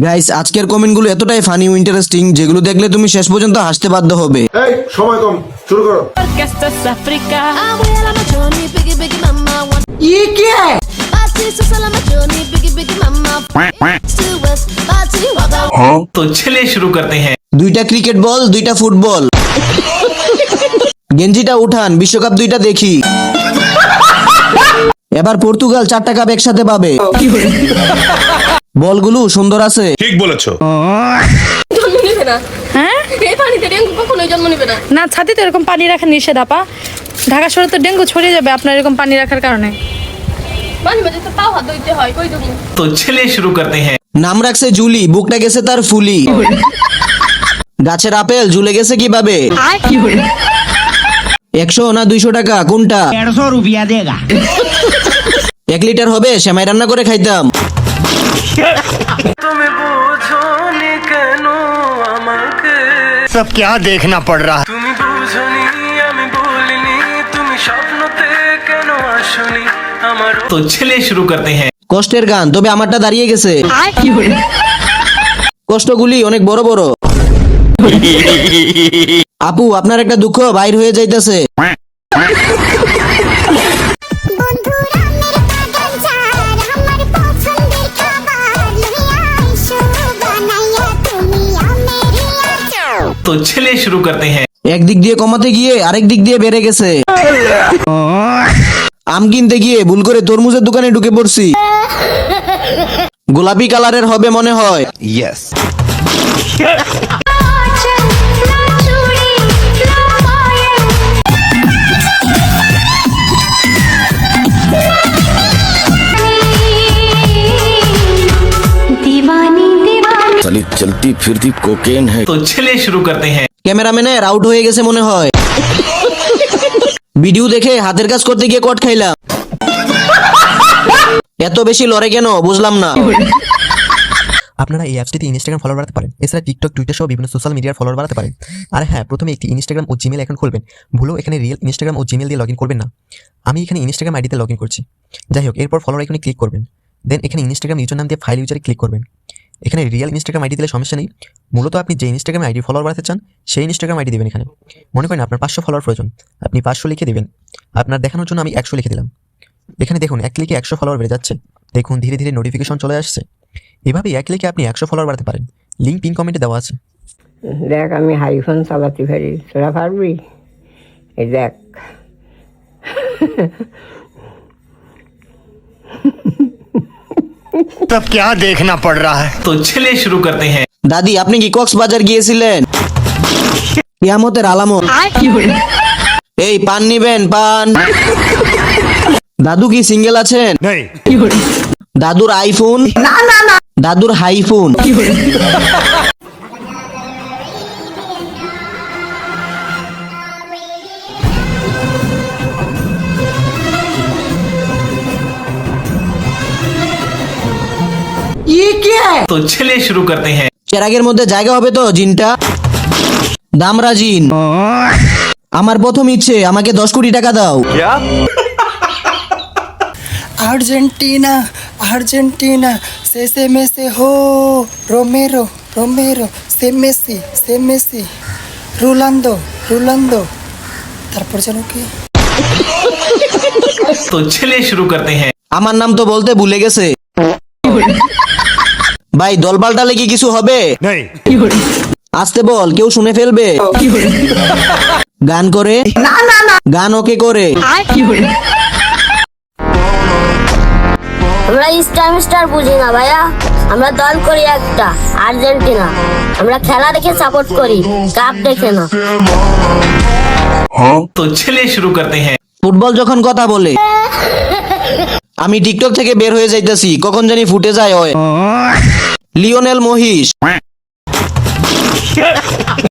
Guys আজকের কমেন্টগুলো এতটাই ফানি ও ইন্টারেস্টিং যেগুলো দেখলে তুমি শেষ পর্যন্ত হাসতে বাধ্য হবে। এই সময় কম, শুরু করো। Orquestra África. Abuela machoni, biggie biggie mama. ये क्या है? Bati susala machoni, biggie biggie mama. To us, bati waka. तो चलिए शुरू करते हैं। দুইটা ক্রিকেট বল, দুইটা ফুটবল। গেঞ্জিটা উঠান, বিশ্বকাপ দুইটা দেখি। এবার পর্তুগাল 4টা কাপ একসাথে পাবে। বলগুলো সুন্দর আছে। ঠিক বলেছো। জন্ম নিবে না। হ্যাঁ এই পানিতে ডেঙ্গু কখনোই জন্ম নিবে না। না ছাতিতে এরকম পানি রাখা নিষেধ আপা। ঢাকা শহরে তো ডেঙ্গু ছড়িয়ে যাবে আপনার এরকম পানি রাখার কারণে। মাঝে মাঝে তো পাও হাত ধুইতে হয়, কই দেবো? तो चलिए शुरू करते हैं। নাম রাখছে জুলি, বুকটা গেছে তার ফুলি। গাছের আপেল ঝুলে গেছে কিভাবে? 100 না 200 টাকা কোনটা? 150 रुपया देगा। 1 লিটার হবে, সেমাই রান্না করে খাইতাম। सब क्या देखना पड़ रहा है। तो चलिए शुरू करते हैं। কষ্টের গান, তবে আমারটা দাঁড়িয়ে গেছে। কষ্টগুলি অনেক বড় বড়। আপু আপনার একটা দুঃখ বাইর হয়ে যাইতেছে। तो चलिए शुरू करते हैं। একদিক দিয়ে কমাতে গিয়ে আরেক দিক দিয়ে বেড়ে গেছে। আম কিনতে গিয়ে ভুল করে তরমুজের দোকানে ঢুকে পড়ছি। গোলাপি কালারের হবে মনে হয়। साली चलती फिरती कोकेन है। तो चलिए शुरू करते हैं। ক্যামেরাম্যানের আউট হয়ে গেছে মনে হয়। ভিডিও দেখে হাতের কাজ করতে গিয়ে কট খাইলাম। এত বেশি লড়ে কেন বুঝলাম না। আপনারা এই অ্যাপসটিতে ইনস্টাগ্রাম ফলোয়ার বাড়াতে পারেন, এছাড়া টিকটক, টুইটার সহ বিভিন্ন সোশ্যাল মিডিয়ার ফলোয়ার বাড়াতে পারেন। আর হ্যাঁ, প্রথমে একটি ইনস্টাগ্রাম ও জিমেল অ্যাকাউন্ট খুলবেন। ভুলেও এখানে রিয়েল ইনস্টাগ্রাম ও জিমেল দিয়ে লগ ইন করবেন না। আমি এখানে ইনস্টাগ্রাম আইডিতে লগ ইন করছি। যাই হোক, এরপর ফলোয়ার আইকনে ক্লিক করবেন। দেন এখানে ইনস্টাগ্রাম ইউজার নাম দিয়ে ফাইল ইউজারে ক্লিক করবেন। এখানে রিয়েল ইনস্টাগ্রাম আইডি দিলে সমস্যা নেই। মূলত আপনি যে ইনস্টাগ্রাম আইডি ফলোয়ার বাড়াতে চান সেই ইনস্টাগ্রাম আইডি দেবেন। এখানে মনে করেন আপনার 500 ফলোয়ার প্রয়োজন, আপনি 500 লিখে দেবেন। আপনার দেখানোর জন্য আমি 100 লিখে দিলাম। এখানে দেখুন 1 ক্লিকে 100 ফলোয়ার বেড়ে যাচ্ছে। দেখুন ধীরে ধীরে নোটিফিকেশন চলে আসছে। এভাবেই 1 ক্লিকে আপনি 100 ফলোয়ার বাড়াতে পারেন। লিঙ্ক পিন কমেন্টে দেওয়া আছে। দেখ আমি হাইফোন চালাতে পারি, তোরা পারবি? এই দেখ। सब क्या देखना पड़ रहा है। तो चलिए शुरू करते हैं। দাদি আপনি কি কক্সবাজার গিয়েছিলেন? কিয়ামতের আলামত। এই পান নিবেন পান। দাদু কি সিঙ্গেল আছেন? नहीं। দাদুর আইফোন না না না, দাদুর হাইফোন। तो चलिए शुरू करते हैं। চেরাগের মধ্যে জায়গা হবে তো জিনটা? দামরা জিন। আমার প্রথম ইচ্ছে আমাকে 10 কোটি টাকা দাও। আর্জেন্টিনা আর্জেন্টিনা সে মেসে হো রোমেরো রোমেরো সে মেসি রোনাল্ডো রোনাল্ডো, তারপর যেন কি। तो चलिए शुरू करते हैं। আমার নাম তো বলতে ভুলে গেছে। ভাই দল পাল্টালে কি কিছু হবে? नहीं। আসতে বল, কেউ শুনে ফেলবে। গান করে না না না, গান ওকে করে। আমরা স্টার বুঝি না ভাইয়া, আমরা দল করি একটা আর্জেন্টিনা। আমরা খেলা দেখে সাপোর্ট করি, কাপ দেখে না। तो चलिए शुरू करते हैं। ফুটবল যখন কথা বলে আমি টিকটক থেকে বের হয়ে যাইতেছি, কখন জানি ফুটে যায়। লিওনেল মহিষ।